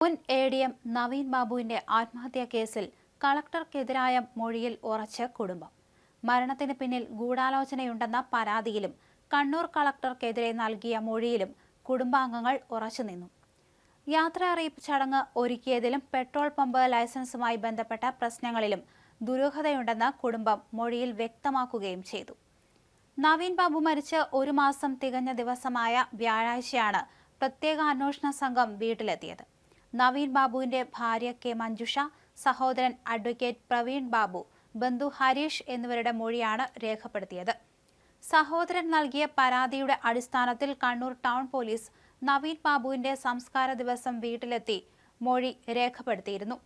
മുൻ എ.ഡി.എം. നവീൻ ബാബുവിന്റെ ആത്മഹത്യാ കേസിൽ കളക്ടർക്കെതിരായ മൊഴിയിൽ ഉറച്ച കുടുംബം. മരണത്തിന് പിന്നിൽ ഗൂഢാലോചനയുണ്ടെന്ന പരാതിയിലും കണ്ണൂർ കളക്ടർക്കെതിരെ നൽകിയ മൊഴിയിലും കുടുംബാംഗങ്ങൾ ഉറച്ചുനിന്നു. യാത്രാ അറിയിപ്പ് ചടങ്ങ് ഒരുക്കിയതിലും പെട്രോൾ പമ്പ് ലൈസൻസുമായി ബന്ധപ്പെട്ട പ്രശ്നങ്ങളിലും ദുരൂഹതയുണ്ടെന്ന് കുടുംബം മൊഴിയിൽ വ്യക്തമാക്കുകയും ചെയ്തു. നവീൻ ബാബു മരിച്ച് 1 മാസം തികഞ്ഞ ദിവസമായ വ്യാഴാഴ്ചയാണ് പ്രത്യേക അന്വേഷണ സംഘം വീട്ടിലെത്തിയത്. നവീൻ ബാബുവിന്റെ ഭാര്യ കെ മഞ്ജുഷ, സഹോദരൻ അഡ്വക്കേറ്റ് പ്രവീൺ ബാബു, ബന്ധു ഹരീഷ് എന്നിവരുടെ മൊഴിയാണ് രേഖപ്പെടുത്തിയത്. സഹോദരൻ നൽകിയ പരാതിയുടെ അടിസ്ഥാനത്തിൽ കണ്ണൂർ ടൗൺ പോലീസ് നവീൻ ബാബുവിന്റെ സംസ്കാര ദിവസം വീട്ടിലെത്തി മൊഴി രേഖപ്പെടുത്തിയിരുന്നു.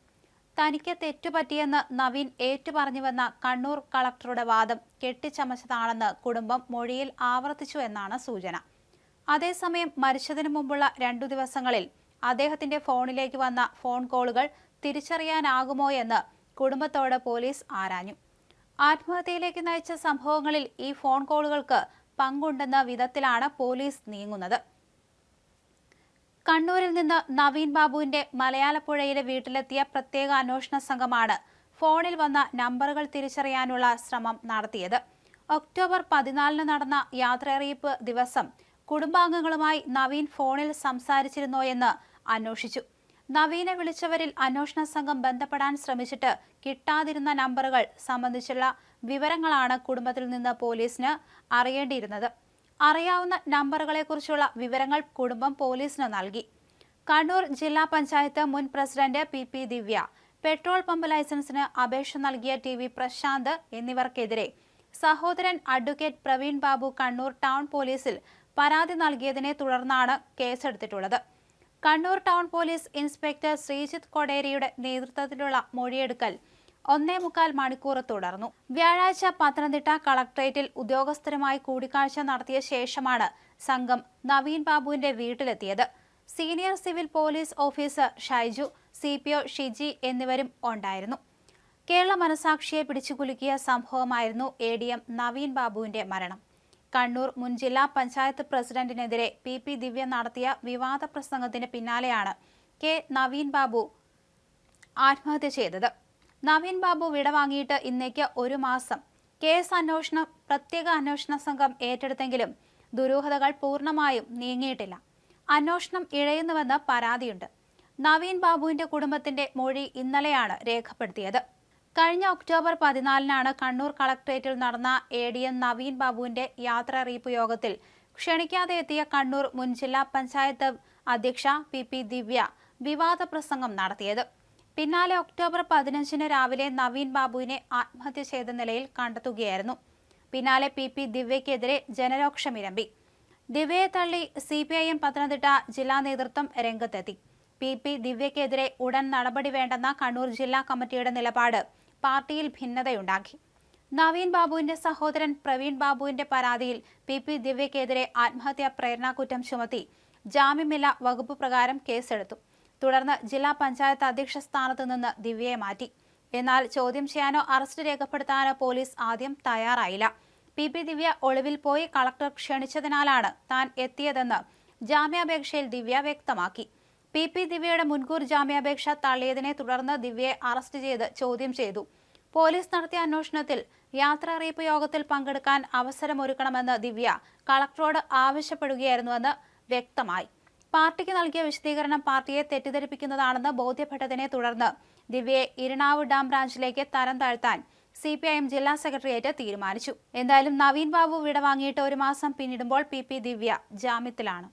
തനിക്ക് തെറ്റുപറ്റിയെന്ന് നവീൻ ഏറ്റുപറഞ്ഞുവെന്ന കണ്ണൂർ കളക്ടറുടെ വാദം കെട്ടിച്ചമച്ചതാണെന്ന് കുടുംബം മൊഴിയിൽ ആവർത്തിച്ചു എന്നാണ് സൂചന. അതേസമയം മരിച്ചതിനു മുമ്പുള്ള 2 ദിവസങ്ങളിൽ അദ്ദേഹത്തിന്റെ ഫോണിലേക്ക് വന്ന ഫോൺ കോളുകൾ തിരിച്ചറിയാനാകുമോ എന്ന് കുടുംബത്തോട് പോലീസ് ആരാഞ്ഞു. ആത്മഹത്യയിലേക്ക് നയിച്ച സംഭവങ്ങളിൽ ഈ ഫോൺ കോളുകൾക്ക് പങ്കുണ്ടെന്ന വിധത്തിലാണ് പോലീസ് നീങ്ങുന്നത്. കണ്ണൂരിൽ നിന്ന് നവീൻ ബാബുവിന്റെ മലയാളപ്പുഴയിലെ വീട്ടിലെത്തിയ പ്രത്യേക അന്വേഷണ സംഘമാണ് ഫോണിൽ വന്ന നമ്പറുകൾ തിരിച്ചറിയാനുള്ള ശ്രമം നടത്തിയത്. ഒക്ടോബർ 14 നടന്ന യാത്രയറിയിപ്പ് ദിവസം കുടുംബാംഗങ്ങളുമായി നവീൻ ഫോണിൽ സംസാരിച്ചിരുന്നോയെന്ന് അന്വേഷിച്ചു. നവീനെ വിളിച്ചവരിൽ അന്വേഷണ സംഘം ബന്ധപ്പെടാൻ ശ്രമിച്ചിട്ട് കിട്ടാതിരുന്ന നമ്പറുകൾ സംബന്ധിച്ചുള്ള വിവരങ്ങളാണ് കുടുംബത്തിൽ നിന്ന് പോലീസിന് അറിയേണ്ടിയിരുന്നത്. അറിയാവുന്ന നമ്പറുകളെക്കുറിച്ചുള്ള വിവരങ്ങൾ കുടുംബം പോലീസിന് നൽകി. കണ്ണൂർ ജില്ലാ പഞ്ചായത്ത് മുൻ president P Divya, petrol pump ലൈസൻസിന് അപേക്ഷ നൽകിയ ടി പ്രശാന്ത് എന്നിവർക്കെതിരെ സഹോദരൻ അഡ്വക്കേറ്റ് പ്രവീൺ ബാബു കണ്ണൂർ ടൗൺ പോലീസിൽ പരാതി നൽകിയതിനെ തുടർന്നാണ് കേസെടുത്തിട്ടുള്ളത്. Kannur town police inspector Sreejith കൊടേരിയുടെ നേതൃത്വത്തിലുള്ള മൊഴിയെടുക്കൽ 1.25 മണിക്കൂർ തുടർന്നു. വ്യാഴാഴ്ച പത്തനംതിട്ട കളക്ടറേറ്റിൽ ഉദ്യോഗസ്ഥരുമായി കൂടിക്കാഴ്ച നടത്തിയ ശേഷമാണ് സംഘം നവീൻ ബാബുവിന്റെ വീട്ടിലെത്തിയത്. Senior civil police officer Shaiju, CPO Shiji എന്നിവരും ഉണ്ടായിരുന്നു. കേരള മനസാക്ഷിയെ പിടിച്ചുകുലുക്കിയ സംഭവമായിരുന്നു A.D.M. നവീൻ ബാബുവിന്റെ മരണം. കണ്ണൂർ മുൻ ജില്ലാ പഞ്ചായത്ത് പ്രസിഡന്റിനെതിരെ പി ദിവ്യ നടത്തിയ വിവാദ പ്രസംഗത്തിന് പിന്നാലെയാണ് നവീൻ ബാബു ആത്മഹത്യ ചെയ്തത്. നവീൻ ബാബു വിടവാങ്ങിയിട്ട് ഇന്നേക്ക് 1 മാസം. കേസ് അന്വേഷണം പ്രത്യേക അന്വേഷണ സംഘം ഏറ്റെടുത്തെങ്കിലും ദുരൂഹതകൾ പൂർണ്ണമായും നീങ്ങിയിട്ടില്ല. അന്വേഷണം ഇഴയുന്നുവെന്ന് പരാതിയുണ്ട്. നവീൻ ബാബുവിന്റെ കുടുംബത്തിന്റെ മൊഴി ഇന്നലെയാണ് രേഖപ്പെടുത്തിയത്. കഴിഞ്ഞ ഒക്ടോബർ 14 കണ്ണൂർ കളക്ടറേറ്റിൽ നടന്ന A.D.M. നവീൻ ബാബുവിന്റെ യാത്രാ അറിയിപ്പ് യോഗത്തിൽ ക്ഷണിക്കാതെ എത്തിയ കണ്ണൂർ മുൻ ജില്ലാ പഞ്ചായത്ത് അധ്യക്ഷ പി ദിവ്യ വിവാദ പ്രസംഗം നടത്തിയത്. പിന്നാലെ ഒക്ടോബർ 15 രാവിലെ നവീൻ ബാബുവിനെ ആത്മഹത്യ ചെയ്ത നിലയിൽ കണ്ടെത്തുകയായിരുന്നു. പിന്നാലെ പി ദിവ്യക്കെതിരെ ജനരോക്ഷമിരമ്പി. ദിവ്യയെ തള്ളി CPIM പത്തനംതിട്ട ജില്ലാ നേതൃത്വം രംഗത്തെത്തി. പി ദിവ്യക്കെതിരെ ഉടൻ നടപടി വേണ്ടെന്ന കണ്ണൂർ ജില്ലാ കമ്മിറ്റിയുടെ നിലപാട് പാർട്ടിയിൽ ഭിന്നതയുണ്ടാക്കി. നവീൻ ബാബുവിന്റെ സഹോദരൻ പ്രവീൺ ബാബുവിന്റെ പരാതിയിൽ പി ദിവ്യക്കെതിരെ ആത്മഹത്യാ പ്രേരണാകുറ്റം ചുമത്തി ജാമ്യമില്ലാ വകുപ്പ് പ്രകാരം കേസെടുത്തു. തുടർന്ന് ജില്ലാ പഞ്ചായത്ത് അധ്യക്ഷ സ്ഥാനത്ത് നിന്ന് ദിവ്യയെ മാറ്റി. എന്നാൽ ചോദ്യം ചെയ്യാനോ അറസ്റ്റ് രേഖപ്പെടുത്താനോ പോലീസ് ആദ്യം തയ്യാറായില്ല. പി ദിവ്യ ഒളിവിൽ പോയി കളക്ടർ ക്ഷണിച്ചതിനാലാണ് താൻ എത്തിയതെന്ന് ജാമ്യാപേക്ഷയിൽ ദിവ്യ വ്യക്തമാക്കി. പി ദിവ്യയുടെ മുൻകൂർ ജാമ്യാപേക്ഷ തള്ളിയതിനെ തുടർന്ന് ദിവ്യയെ അറസ്റ്റ് ചെയ്ത് ചോദ്യം ചെയ്തു. പോലീസ് നടത്തിയ അന്വേഷണത്തിൽ യാത്രാ അറിയിപ്പ് യോഗത്തിൽ പങ്കെടുക്കാൻ അവസരമൊരുക്കണമെന്ന് ദിവ്യ കളക്ടറോട് ആവശ്യപ്പെടുകയായിരുന്നുവെന്ന് വ്യക്തമായി. പാർട്ടിക്ക് നൽകിയ വിശദീകരണം പാർട്ടിയെ തെറ്റിദ്ധരിപ്പിക്കുന്നതാണെന്ന് ബോധ്യപ്പെട്ടതിനെ തുടർന്ന് ദിവ്യയെ ഇരിണാവ് ഡാം ബ്രാഞ്ചിലേക്ക് തരം താഴ്ത്താൻ CPIM ജില്ലാ സെക്രട്ടേറിയറ്റ് തീരുമാനിച്ചു. എന്തായാലും നവീൻ ബാബു വിടവാങ്ങിയിട്ട് 1 മാസം പിന്നിടുമ്പോൾ പി ദിവ്യ ജാമ്യത്തിലാണ്.